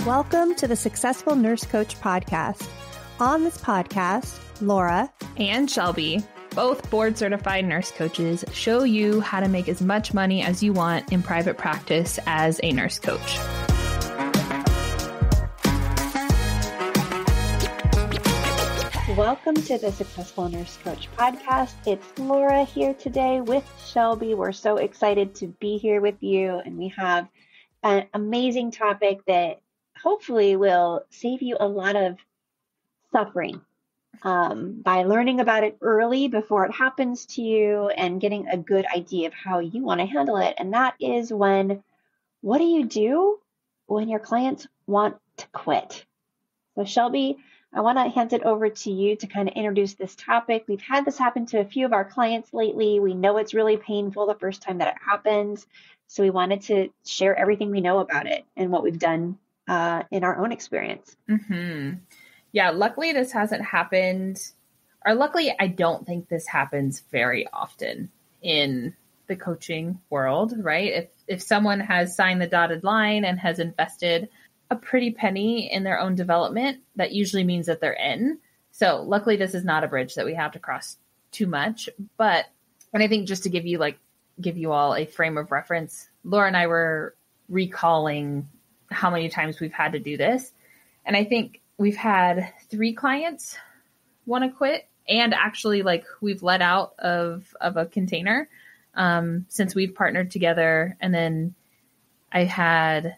Welcome to the Successful Nurse Coach podcast. On this podcast, Laura and Shelby, both board-certified nurse coaches, show you how to make as much money as you want in private practice as a nurse coach. Welcome to the Successful Nurse Coach podcast. It's Laura here today with Shelby. We're so excited to be here with you, and we have an amazing topic that hopefully will save you a lot of suffering by learning about it early before it happens to you and getting a good idea of how you want to handle it. And that is what do you do when your clients want to quit? So Shelby, I want to hand it over to you to kind of introduce this topic. We've had this happen to a few of our clients lately. We know it's really painful the first time that it happens. So we wanted to share everything we know about it and what we've done in our own experience. Mm-hmm. Yeah, luckily this hasn't happened, or luckily I don't think this happens very often in the coaching world, right? If someone has signed the dotted line and has invested a pretty penny in their own development, that usually means that they're in. So luckily this is not a bridge that we have to cross too much. And I think just to give you all a frame of reference, Laura and I were recalling how many times we've had to do this. And I think we've had 3 clients want to quit, and actually we've let out of a container since we've partnered together. And then I had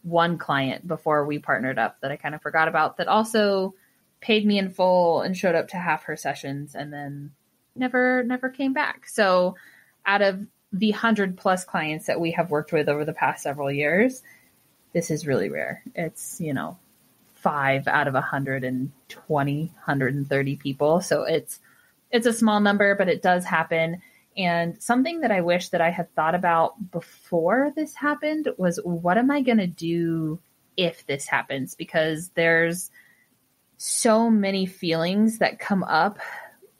1 client before we partnered up that I kind of forgot about that also paid me in full and showed up to half her sessions and then never came back. So out of the 100+ clients that we have worked with over the past several years, this is really rare. It's, 5 out of 120, 130 people. So it's a small number, but it does happen. And something that I wish that I had thought about before this happened was, what am I going to do if this happens? Because there's so many feelings that come up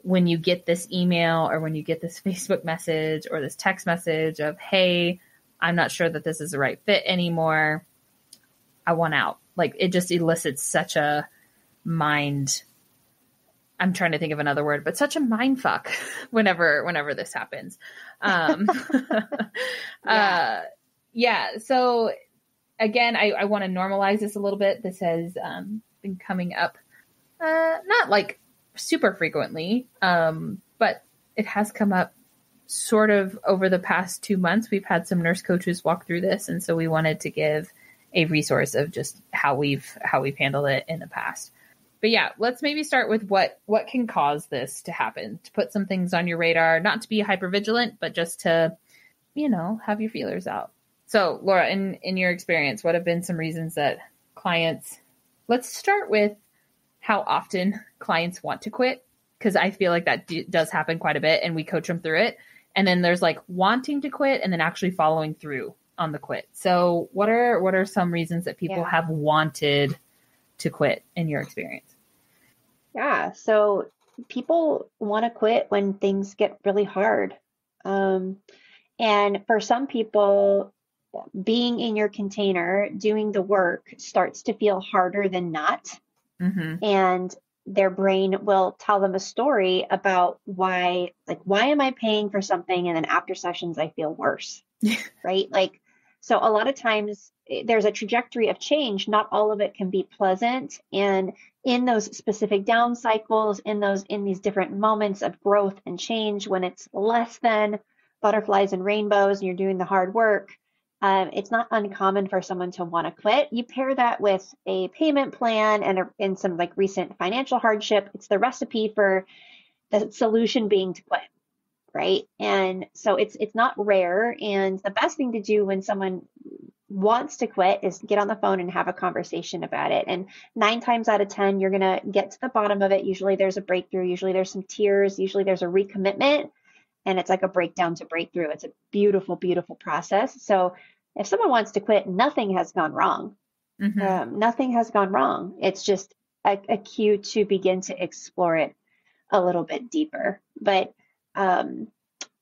when you get this email or when you get this Facebook message or this text message of, hey, I'm not sure that this is the right fit anymore. I want out. It just elicits such a mind. I'm trying to think of another word, but such a mind fuck whenever this happens. Yeah. So again, I want to normalize this a little bit. This has been coming up, not super frequently, but it has come up sort of over the past 2 months. We've had some nurse coaches walk through this. And so we wanted to give a resource of just how we've handled it in the past. But yeah, let's maybe start with what can cause this to happen, to put some things on your radar, not to be hypervigilant, but just to, have your feelers out. So Laura, in your experience, what have been some reasons that clients, let's start with how often clients want to quit, because I feel like that does happen quite a bit and we coach them through it. And then there's wanting to quit and then actually following through on the quit. So what are some reasons that people have wanted to quit in your experience? Yeah. So people want to quit when things get really hard. And for some people, being in your container, doing the work starts to feel harder than not. Mm-hmm. And their brain will tell them a story about why am I paying for something? And then after sessions, I feel worse, right? So a lot of times there's a trajectory of change. Not all of it can be pleasant. And in those specific down cycles, in these different moments of growth and change, when it's less than butterflies and rainbows and you're doing the hard work, it's not uncommon for someone to want to quit. You pair that with a payment plan and some recent financial hardship. It's the recipe for the solution being to quit. Right. And so it's not rare. And the best thing to do when someone wants to quit is get on the phone and have a conversation about it. And 9 times out of 10, you're going to get to the bottom of it. Usually there's a breakthrough. Usually there's some tears. Usually there's a recommitment. And it's like a breakdown to breakthrough. It's a beautiful, beautiful process. So if someone wants to quit, nothing has gone wrong. Mm-hmm. Nothing has gone wrong. It's just a cue to begin to explore it a little bit deeper. But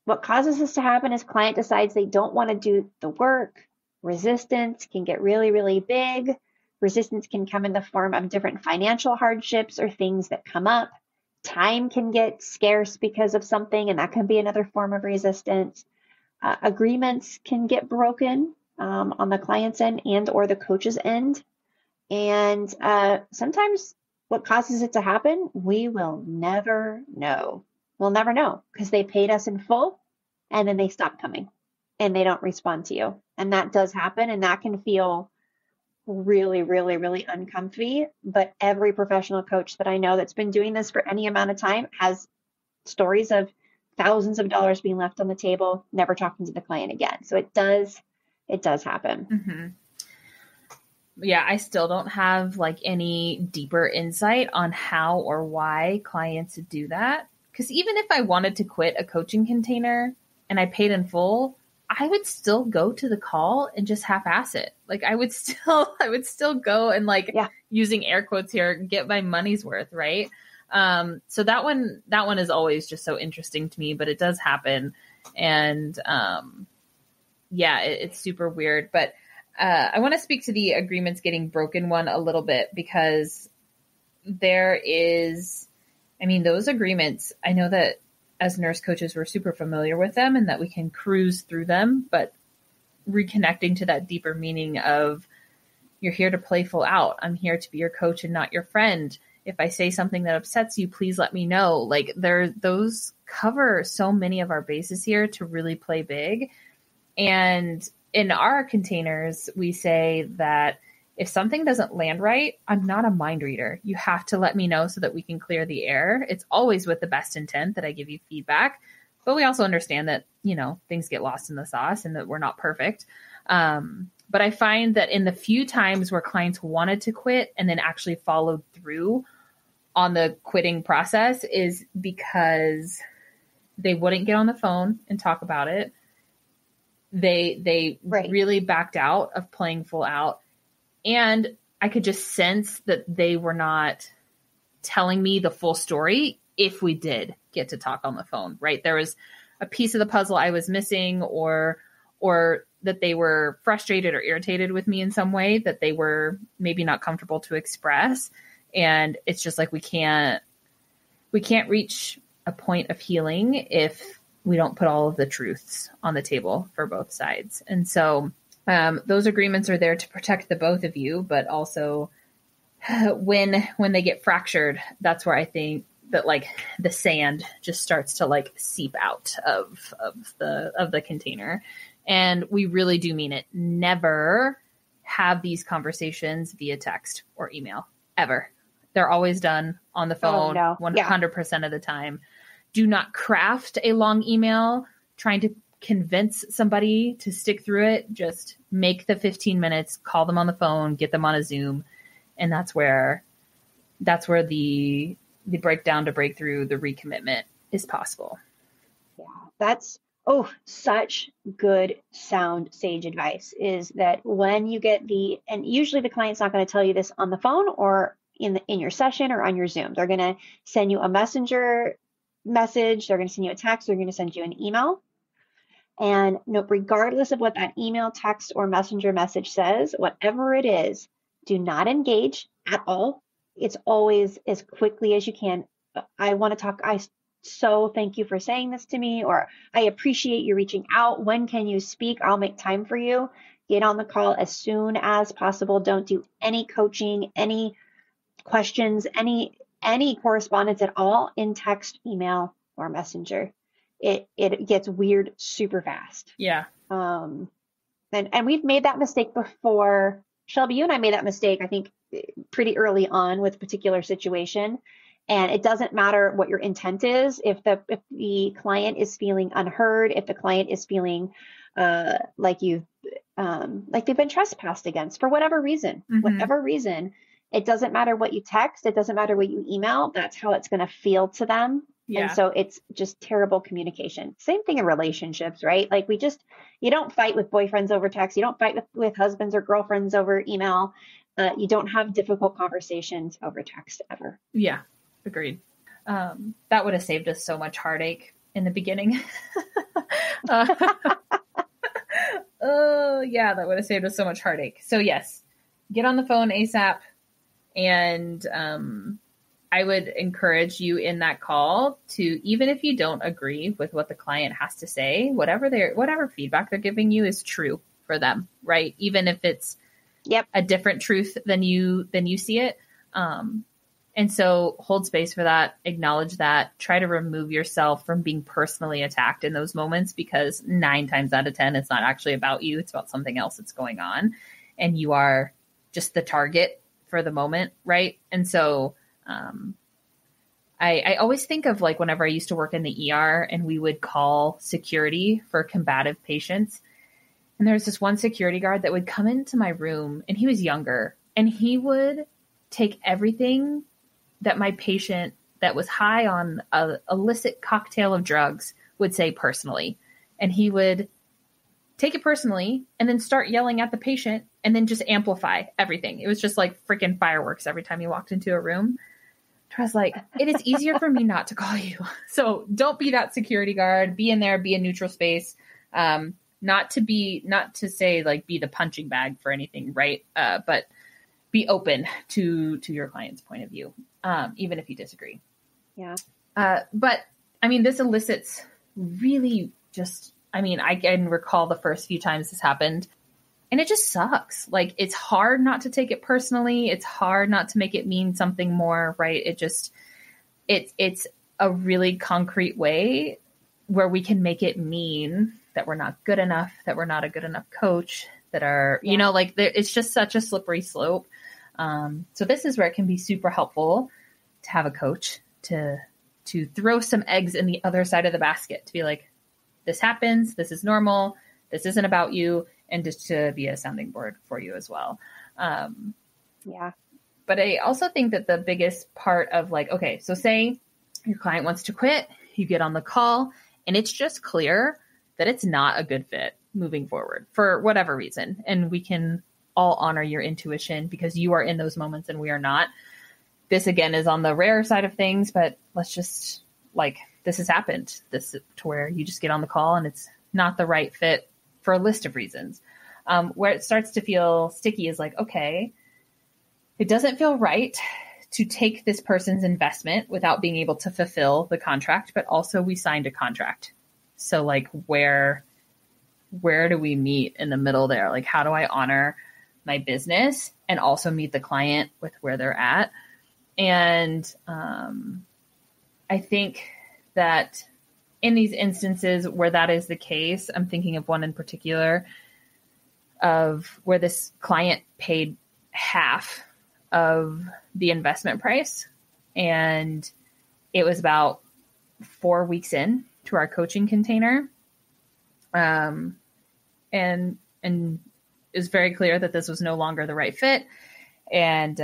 what causes this to happen is client decides they don't want to do the work. Resistance can get really, really big. Resistance can come in the form of different financial hardships or things that come up. Time can get scarce because of something, and that can be another form of resistance. Agreements can get broken on the client's end and or the coach's end. And sometimes what causes it to happen, we will never know. We'll never know because they paid us in full and then they stop coming and they don't respond to you. And that does happen, and that can feel really, really, really uncomfy. But every professional coach that I know that's been doing this for any amount of time has stories of thousands of dollars being left on the table, never talking to the client again. So it does happen. Mm-hmm. Yeah, I still don't have like any deeper insight on how or why clients do that. Because even if I wanted to quit a coaching container and I paid in full, I would still go to the call and just half-ass it. Like I would still go and like, using air quotes here, get my money's worth, right? So that one is always just so interesting to me, but it does happen. And it's super weird. But I want to speak to the agreements getting broken one a little bit, because there is, those agreements, I know that as nurse coaches, we're super familiar with them and that we can cruise through them, but reconnecting to that deeper meaning of, you're here to play full out. I'm here to be your coach and not your friend. If I say something that upsets you, please let me know. Like those cover so many of our bases here to really play big. And in our containers, we say that if something doesn't land right, I'm not a mind reader. You have to let me know so that we can clear the air. It's always with the best intent that I give you feedback, but we also understand that, things get lost in the sauce and that we're not perfect. But I find that in the few times where clients wanted to quit and then actually followed through on the quitting process is because they wouldn't get on the phone and talk about it. They really backed out of playing full out. And I could just sense that they were not telling me the full story if we did get to talk on the phone, right? There was a piece of the puzzle I was missing, or that they were frustrated or irritated with me in some way that they were maybe not comfortable to express. And it's just like, we can't reach a point of healing if we don't put all of the truths on the table for both sides. And so those agreements are there to protect the both of you, but also when they get fractured, that's where I think that like the sand just starts to like seep out of the container. And we really do mean it. Never have these conversations via text or email, ever. They're always done on the phone, 100% of the time. Do not craft a long email trying to convince somebody to stick through it. Just make the 15 minutes, call them on the phone, get them on a Zoom. And that's where the breakdown to breakthrough, the recommitment is possible. Yeah, that's such good sound sage advice, is that when you get and usually the client's not going to tell you this on the phone or in your session or on your Zoom. They're going to send you a messenger message. They're going to send you a text. They're going to send you an email. And regardless of what that email, text, or messenger message says, whatever it is, do not engage at all. It's always as quickly as you can. I want to talk. So thank you for saying this to me, or I appreciate you reaching out. When can you speak? I'll make time for you. Get on the call as soon as possible. Don't do any coaching, any questions, any correspondence at all in text, email, or messenger. It gets weird super fast. Yeah. And we've made that mistake before. Shelby, you and I made that mistake, I think, pretty early on with a particular situation. And it doesn't matter what your intent is. If the client is feeling unheard, if the client is feeling like they've been trespassed against for whatever reason, it doesn't matter what you text. It doesn't matter what you email. That's how it's going to feel to them. Yeah. And so it's just terrible communication. Same thing in relationships, right? Like you don't fight with boyfriends over text. You don't fight with husbands or girlfriends over email. You don't have difficult conversations over text ever. Yeah, agreed. That would have saved us so much heartache in the beginning. Oh yeah, that would have saved us so much heartache. So yes, get on the phone ASAP. And I would encourage you in that call to, even if you don't agree with what the client has to say, whatever feedback they're giving you is true for them, right? Even if it's a different truth than you see it. And so hold space for that, acknowledge that, try to remove yourself from being personally attacked in those moments, because 9 times out of 10, it's not actually about you. It's about something else that's going on. And you are just the target for the moment, right? And so I always think of like whenever I used to work in the ER and we would call security for combative patients. And there was this one security guard that would come into my room, and he was younger, and he would take everything that my patient that was high on a illicit cocktail of drugs would say personally. And he would take it personally and then start yelling at the patient and then just amplify everything. It was just like freaking fireworks every time you walked into a room. I was like, it is easier for me not to call you. So don't be that security guard. Be in there, be a neutral space. Not to say like be the punching bag for anything, right? But be open to your client's point of view, even if you disagree. Yeah. But I mean, this elicits really just, I mean, I can recall the first few times this happened, and it just sucks. Like, it's hard not to take it personally. It's hard not to make it mean something more, right? It's a really concrete way where we can make it mean that we're not good enough, that we're not a good enough coach, that are, you know, like it's just such a slippery slope. So this is where it can be super helpful to have a coach to throw some eggs in the other side of the basket, to be like, this happens, this is normal, this isn't about you, and just to be a sounding board for you as well. But I also think that the biggest part of like, okay, so say your client wants to quit, you get on the call, and it's just clear that it's not a good fit moving forward for whatever reason. And we can all honor your intuition because you are in those moments and we are not. This again is on the rare side of things, but let's just like, this has happened, this to where you just get on the call and it's not the right fit for a list of reasons. Where it starts to feel sticky is like, okay, it doesn't feel right to take this person's investment without being able to fulfill the contract, but also we signed a contract. So like, where do we meet in the middle there? Like, how do I honor my business and also meet the client with where they're at? And I think that in these instances where that is the case, I'm thinking of one in particular of where this client paid half of the investment price. And it was about 4 weeks in to our coaching container. And it was very clear that this was no longer the right fit. And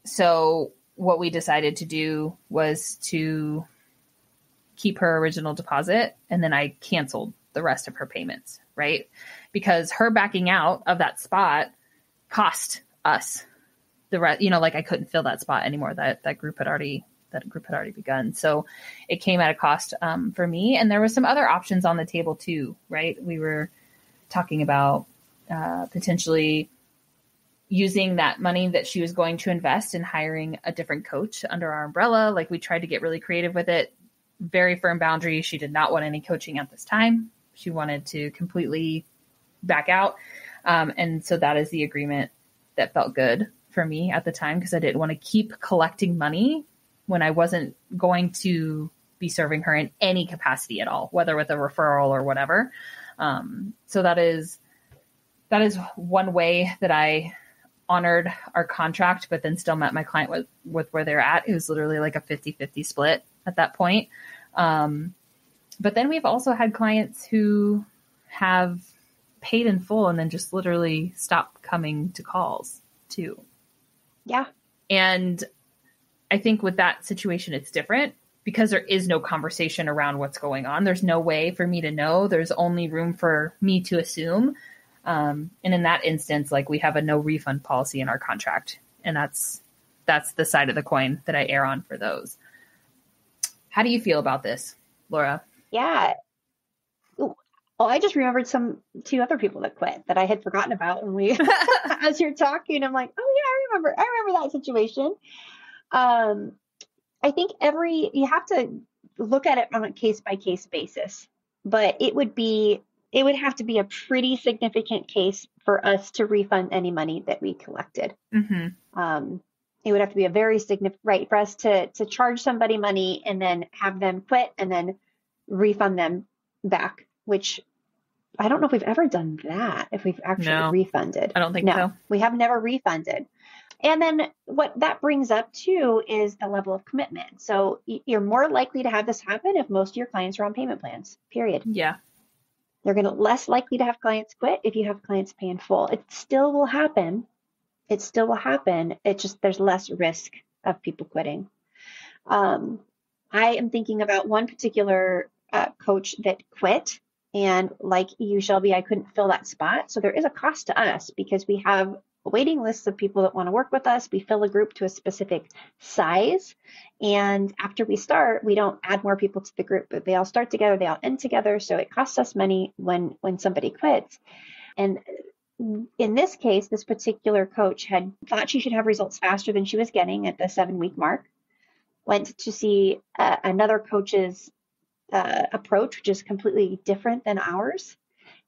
so what we decided to do was to keep her original deposit, and then I canceled the rest of her payments, right? Because her backing out of that spot cost us the rest, you know, like I couldn't fill that spot anymore. That group had already begun. So it came at a cost for me. And there were some other options on the table too, right? We were talking about potentially using that money that she was going to invest in hiring a different coach under our umbrella. Like, we tried to get really creative with it. Very firm boundaries. She did not want any coaching at this time. She wanted to completely back out. And so that is the agreement that felt good for me at the time, because I didn't want to keep collecting money when I wasn't going to be serving her in any capacity at all, whether with a referral or whatever. So that is one way that I honored our contract, but then still met my client with where they're at. It was literally like a 50-50 split at that point. But then we've also had clients who have paid in full and then just literally stopped coming to calls too. Yeah. And I think with that situation, it's different because there is no conversation around what's going on. There's no way for me to know. There's only room for me to assume. And in that instance, like, we have a no refund policy in our contract. And that's the side of the coin that I err on for those. How do you feel about this, Laura? Yeah. Oh, I just remembered two other people that quit that I had forgotten about when we, as you're talking, I'm like, oh yeah, I remember that situation. Um, I think you have to look at it on a case by case basis, but it would have to be a pretty significant case for us to refund any money that we collected. Mm-hmm. It would have to be a very significant, right, for us to charge somebody money and then have them quit and then refund them back, which I don't know if we've ever done that, if we've actually No, refunded. I don't think No, so. we have never refunded. And then what that brings up too is the level of commitment. So you're more likely to have this happen if most of your clients are on payment plans, period. Yeah. You're going to less likely to have clients quit if you have clients pay in full. It still will happen. It still will happen. It just, there's less risk of people quitting. Um, I am thinking about one particular coach that quit. And like you, Shelby, I couldn't fill that spot. So there is a cost to us because we have waiting lists of people that want to work with us. We fill a group to a specific size. And after we start, we don't add more people to the group, but they all start together, they all end together. So it costs us money when somebody quits. And in this case, this particular coach had thought she should have results faster than she was getting at the 7-week mark. Went to see another coach's approach, which is completely different than ours,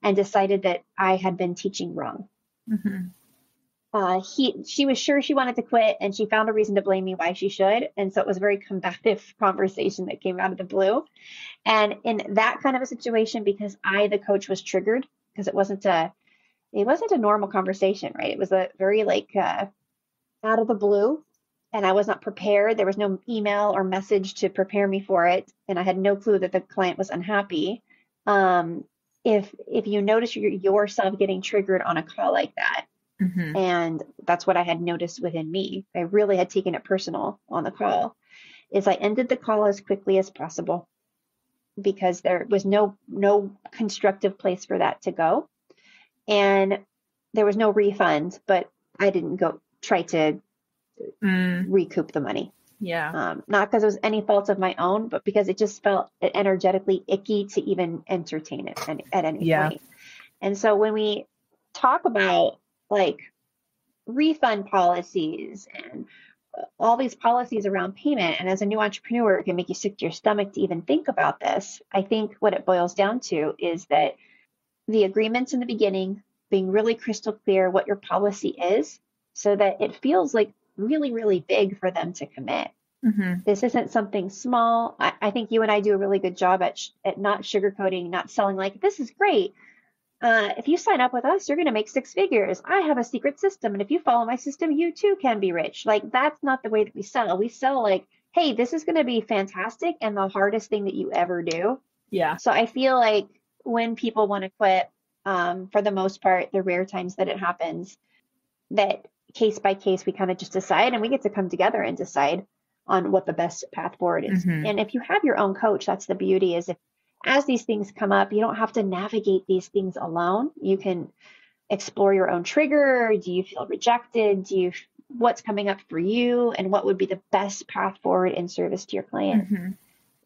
and decided that I had been teaching wrong. Mm-hmm. She was sure she wanted to quit, and she found a reason to blame me why she should. And so it was a very combative conversation that came out of the blue. And in that kind of a situation, because the coach, was triggered because it wasn't a normal conversation, right? It was a very out of the blue. And I was not prepared. There was no email or message to prepare me for it. And I had no clue that the client was unhappy. If you notice yourself getting triggered on a call like that, Mm-hmm. and that's what I had noticed within me, I really had taken it personal on the call, is I ended the call as quickly as possible because there was no constructive place for that to go. And there was no refund, but I didn't go try to recoup the money. Yeah. Not because it was any fault of my own, but because it just felt energetically icky to even entertain it at any point. And so when we talk about refund policies and all these policies around payment, and as a new entrepreneur, it can make you sick to your stomach to even think about this. I think what it boils down to is that the agreements in the beginning, being really crystal clear what your policy is, so that it feels like really, really big for them to commit. Mm-hmm. This isn't something small. I think you and I do a really good job at not sugarcoating, not selling this is great. If you sign up with us, you're going to make 6 figures. I have a secret system. And if you follow my system, you too can be rich. That's not the way that we sell. We sell hey, this is going to be fantastic and the hardest thing that you ever do. Yeah. So I feel like when people want to quit, for the most part, the rare times that it happens, that case by case, we kind of just decide, and we get to come together and decide on what the best path forward is. Mm-hmm. And if you have your own coach, that's the beauty, is as these things come up, you don't have to navigate these things alone. You can explore your own trigger. Do you feel rejected? What's coming up for you, and what would be the best path forward in service to your client? Mm-hmm.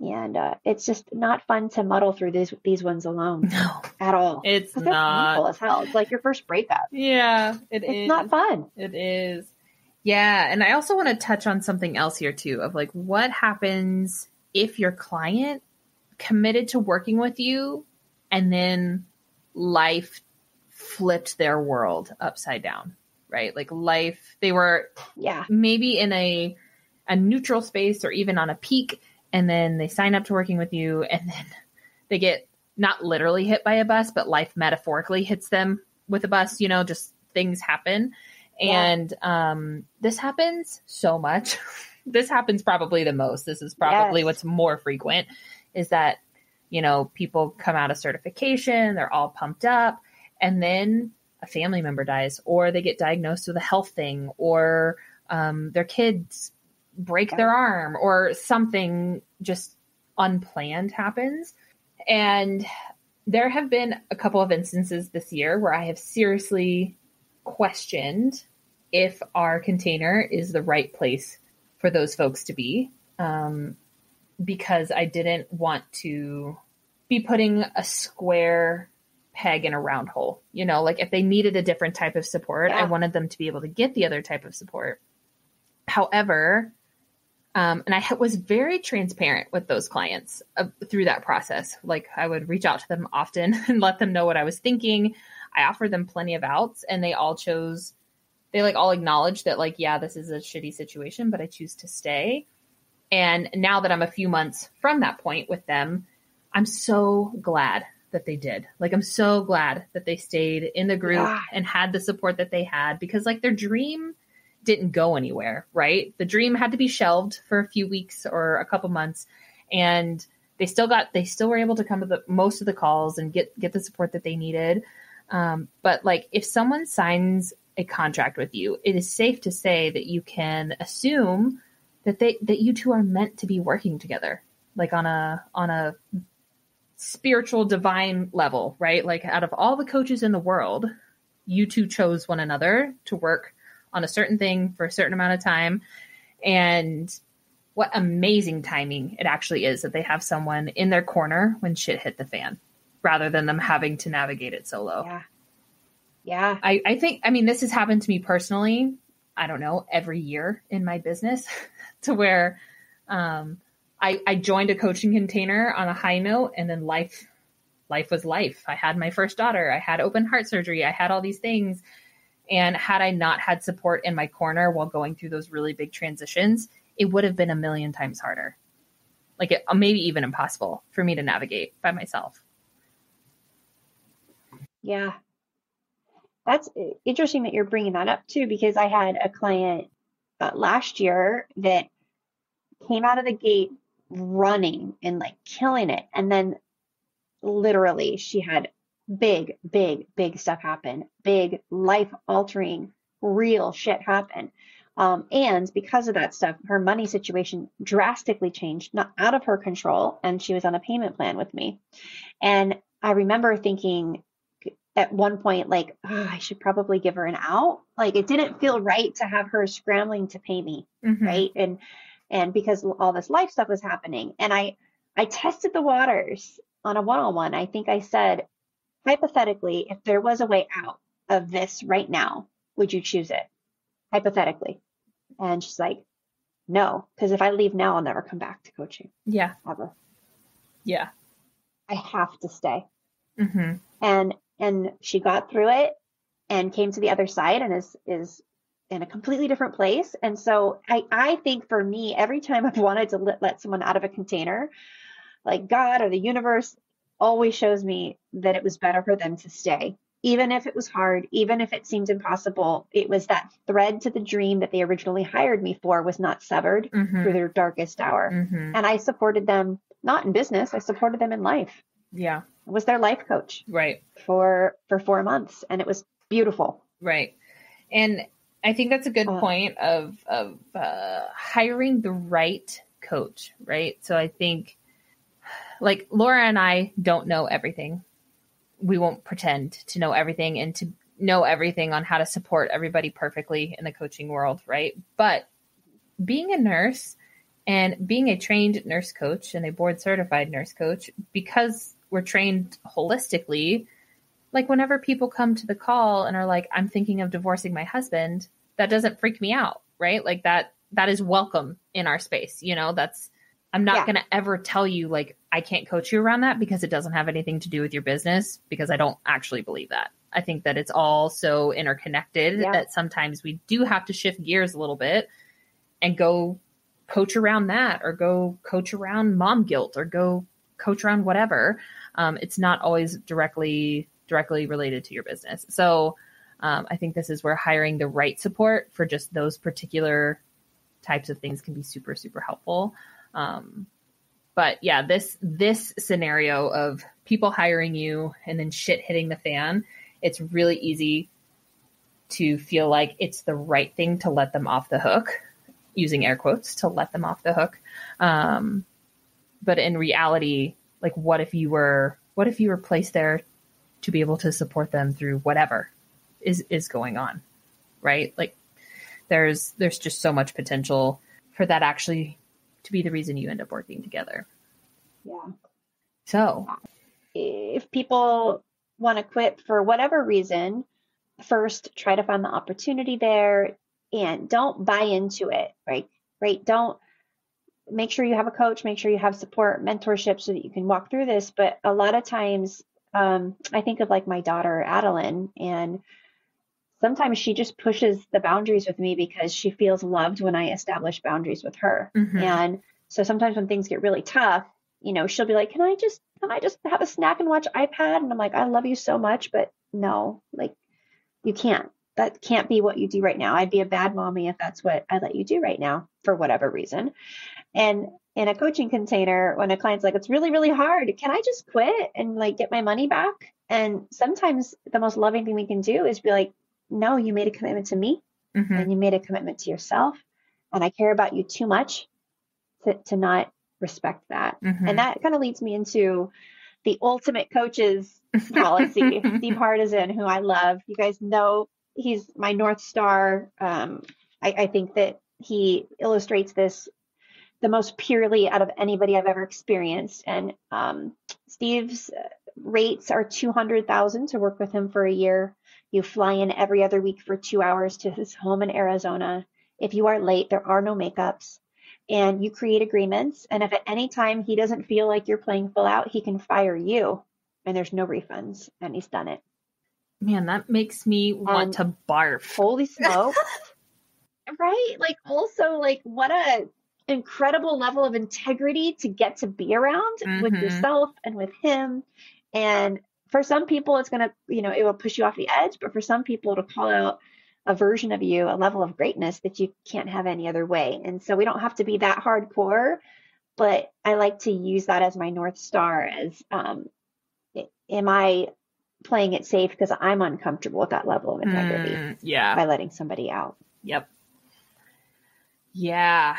And it's just not fun to muddle through these ones alone. No, at all. It's They're not. painful as hell. It's like your first breakup. Yeah, it's not fun. It is. Yeah, and I also want to touch on something else here too, of what happens if your client committed to working with you and then life flipped their world upside down, right? They were maybe in a neutral space or even on a peak, and then they sign up to working with you, and then they get not literally hit by a bus, but life metaphorically hits them with a bus, just things happen. Yeah. And this happens so much. This happens probably the most. This is probably what's more frequent, is that, people come out of certification, they're all pumped up, and then a family member dies, or they get diagnosed with a health thing, or their kids break their arm, or something just unplanned happens. And there have been a couple of instances this year where I have seriously questioned if our container is the right place for those folks to be, because I didn't want to be putting a square peg in a round hole. You know, like if they needed a different type of support, I wanted them to be able to get the other type of support. However, and I was very transparent with those clients through that process. Like I would reach out to them often and let them know what I was thinking. I offered them plenty of outs, and they all acknowledged that like, yeah, this is a shitty situation, but I choose to stay. And now that I'm a few months from that point with them, I'm so glad that they did. Like, I'm so glad that they stayed in the group and had the support that they had, because like their dream didn't go anywhere, right? The dream had to be shelved for a few weeks or a couple months, and they still were able to come to most of the calls and get the support that they needed. But like, if someone signs a contract with you, it is safe to say that you can assume that you two are meant to be working together, like on a spiritual divine level, right? Like out of all the coaches in the world, you two chose one another to work on a certain thing for a certain amount of time. And what amazing timing it actually is that they have someone in their corner when shit hit the fan, rather than them having to navigate it solo. Yeah. I think, this has happened to me personally, I don't know, every year in my business to where I joined a coaching container on a high note, and then life was life. I had my first daughter. I had open heart surgery. I had all these things. And had I not had support in my corner while going through those really big transitions, it would have been a million times harder. Like maybe even impossible for me to navigate by myself. Yeah. That's interesting that you're bringing that up too, because I had a client last year that came out of the gate running and like killing it. And then literally she had big stuff happen, big life altering, real shit happen. And because of that stuff, her money situation drastically changed, not out of her control. And she was on a payment plan with me. And I remember thinking at one point, like, I should probably give her an out. Like, it didn't feel right to have her scrambling to pay me. Mm-hmm. Right. And because all this life stuff was happening, and I tested the waters on a one-on-one. I think I said, hypothetically, if there was a way out of this right now, would you choose it? Hypothetically. And she's like, no, because if I leave now, I'll never come back to coaching. Yeah. Ever. Yeah. I have to stay. Mm-hmm. And she got through it and came to the other side and is in a completely different place. And so I think for me, every time I've wanted to let someone out of a container, like God or the universe always shows me that it was better for them to stay. Even if it was hard, even if it seemed impossible, it was that thread to the dream that they originally hired me for was not severed through their darkest hour. Mm-hmm. And I supported them, not in business, I supported them in life. Yeah. I was their life coach. Right. For 4 months. And it was beautiful. Right. And I think that's a good point of hiring the right coach, right? So I think, like, Laura and I don't know everything. We won't pretend to know everything and to know everything on how to support everybody perfectly in the coaching world, right? But being a nurse and being a trained nurse coach and a board certified nurse coach, because we're trained holistically, like whenever people come to the call and are like, I'm thinking of divorcing my husband, that doesn't freak me out, right? Like that is welcome in our space. You know, I'm not going to ever tell you like, I can't coach you around that because it doesn't have anything to do with your business, because I don't actually believe that. I think that it's all so interconnected that sometimes we do have to shift gears a little bit and go coach around that, or go coach around mom guilt, or go coach around whatever. It's not always directly related to your business. So I think this is where hiring the right support for just those particular types of things can be super, super helpful. But yeah, this scenario of people hiring you and then shit hitting the fan, it's really easy to feel like it's the right thing to let them off the hook, using air quotes, to let them off the hook. But in reality, like, what if you were placed there to be able to support them through whatever is going on, right? Like, there's just so much potential for that actually to be the reason you end up working together. Yeah. So if people want to quit for whatever reason, first try to find the opportunity there and don't buy into it, right? Right. Don't make sure you have a coach, make sure you have support, mentorship so that you can walk through this. But a lot of times, I think of like my daughter, Adeline, and sometimes she just pushes the boundaries with me because she feels loved when I establish boundaries with her. And so sometimes when things get really tough, she'll be like, can I just have a snack and watch iPad? And I'm like, I love you so much, but no, like you can't. That can't be what you do right now. I'd be a bad mommy if that's what I let you do right now for whatever reason. And in a coaching container, when a client's like, it's really, really hard, can I just quit and like get my money back? And sometimes the most loving thing we can do is be like, no, you made a commitment to me and you made a commitment to yourself. And I care about you too much to not respect that. And that kind of leads me into the ultimate coach's policy, Steve Hardison, who I love. You guys know he's my North Star. I think that he illustrates this the most purely out of anybody I've ever experienced. And Steve's rates are $200,000 to work with him for a year. You fly in every other week for 2 hours to his home in Arizona. If you are late, there are no makeups. And you create agreements. And if at any time he doesn't feel like you're playing full out, he can fire you. And there's no refunds. And he's done it. Man, that makes me want to barf. Holy smoke. Right? Like also like what a incredible level of integrity to get to be around with yourself and with him. And for some people, it's going to, it will push you off the edge, but for some people, it'll call out a version of you, a level of greatness that you can't have any other way. And so we don't have to be that hardcore, but I like to use that as my North Star as, am I playing it safe because I'm uncomfortable with that level of integrity by letting somebody out. Yep. Yeah.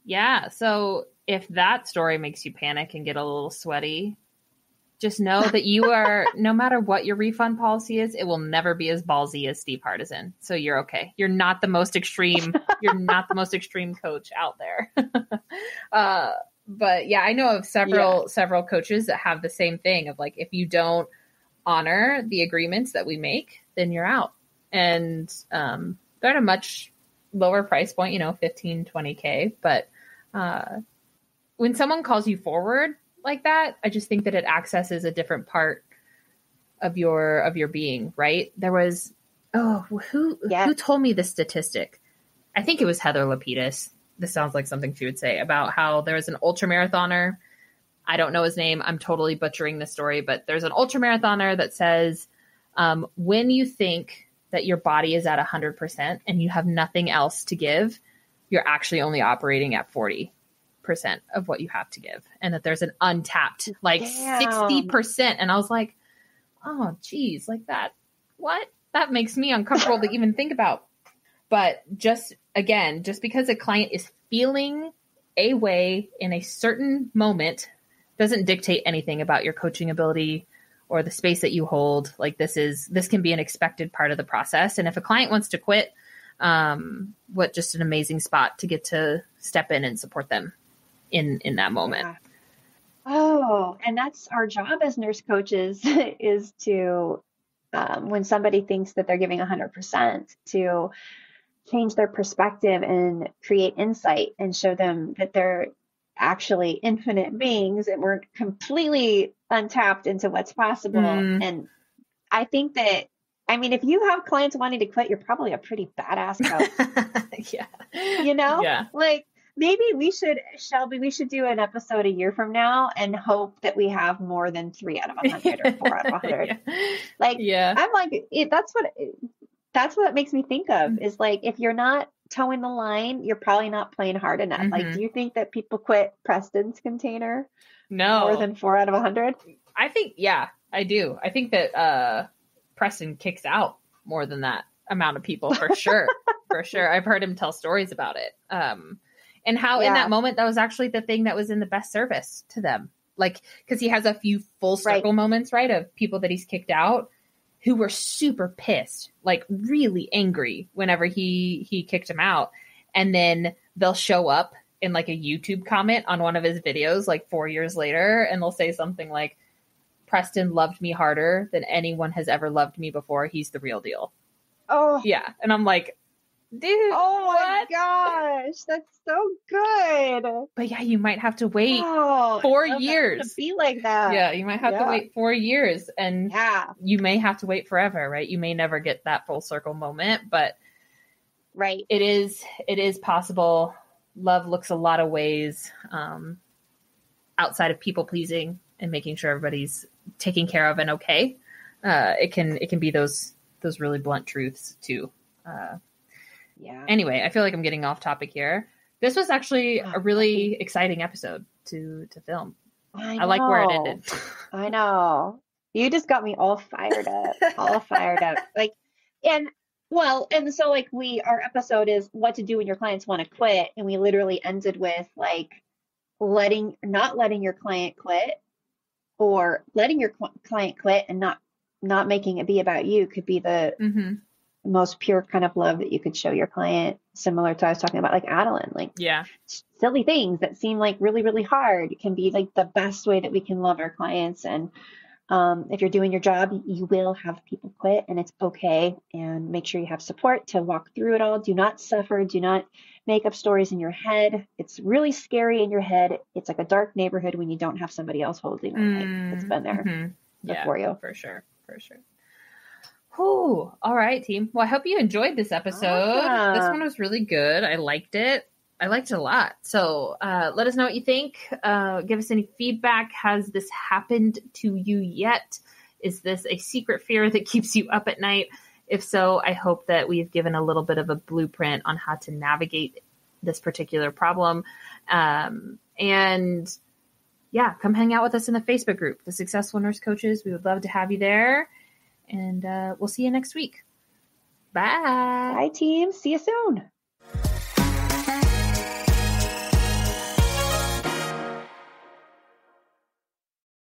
Yeah. So if that story makes you panic and get a little sweaty, just know that you are, no matter what your refund policy is, it will never be as ballsy as Steve Hardison. So you're okay. You're not the most extreme. You're not the most extreme coach out there. But yeah, I know of several coaches that have the same thing of like, if you don't honor the agreements that we make, then you're out. And they're at a much lower price point, 15, 20K. But when someone calls you forward like that, I just think that it accesses a different part of your being, right? There was, who told me this statistic? I think it was Heather Lapidus. This sounds like something she would say about how there was an ultramarathoner. I don't know his name. I'm totally butchering the story, but there's an ultramarathoner that says, when you think that your body is at 100% and you have nothing else to give, you're actually only operating at 40% of what you have to give, and that there's an untapped 60%. And I was like, oh geez, like that, what? That makes me uncomfortable to even think about. But just because a client is feeling a way in a certain moment doesn't dictate anything about your coaching ability or the space that you hold. Like this can be an expected part of the process. And if a client wants to quit, what just an amazing spot to get to step in and support them in that moment. Yeah. Oh, and that's our job as nurse coaches is to, when somebody thinks that they're giving 100%, to change their perspective and create insight and show them that they're actually infinite beings and we're completely untapped into what's possible. And I think that, if you have clients wanting to quit, you're probably a pretty badass coach. Yeah. Like, maybe Shelby, we should do an episode a year from now and hope that we have more than 3 out of 100 or 4 out of 100. I'm like, that's what it makes me think of is like, if you're not towing the line, you're probably not playing hard enough. Like, do you think that people quit Preston's container? No. More than 4 out of 100? I think, I do. I think that Preston kicks out more than that amount of people for sure. For sure. I've heard him tell stories about it. And how in that moment, that was actually the thing that was in the best service to them. Like, because he has a few full circle moments, right, of people that he's kicked out who were super pissed, like really angry whenever he kicked him out. And then they'll show up in like a YouTube comment on one of his videos, like 4 years later, and they'll say something like, Preston loved me harder than anyone has ever loved me before. He's the real deal. Oh, Yeah. And I'm like, dude, oh my what? gosh, that's so good. But yeah, you might have to wait Oh, 4 I love that. I want to years. be like that. Yeah, you might have to Yeah. wait 4 years, and Yeah, you may have to wait forever, right? You may never get that full circle moment, but right. it is possible. Love looks a lot of ways outside of people pleasing and making sure everybody's taken care of and okay. It can be those really blunt truths too. Yeah. Anyway, I feel like I'm getting off topic here. This was actually a really exciting episode to film. I like where it ended. I know. You just got me all fired up. All fired up. Like, and so like our episode is what to do when your clients want to quit, and we literally ended with like not letting your client quit, or letting your client quit and not making it be about you could be the most pure kind of love that you could show your client, similar to I was talking about like Adeline, like silly things that seem like really, really hard can be like the best way that we can love our clients. And if you're doing your job, you will have people quit, and it's okay. And make sure you have support to walk through it all. Do not suffer. Do not make up stories in your head. It's really scary in your head. It's like a dark neighborhood when you don't have somebody else holding the light that's been there before you. For sure. Whew. All right, team. Well, I hope you enjoyed this episode. Awesome. This one was really good. I liked it. I liked it a lot. So let us know what you think. Give us any feedback. Has this happened to you yet? Is this a secret fear that keeps you up at night? If so, I hope that we've given a little bit of a blueprint on how to navigate this particular problem. And yeah, come hang out with us in the Facebook group, the Successful Nurse Coaches. We would love to have you there. And we'll see you next week. Bye. Bye, team. See you soon.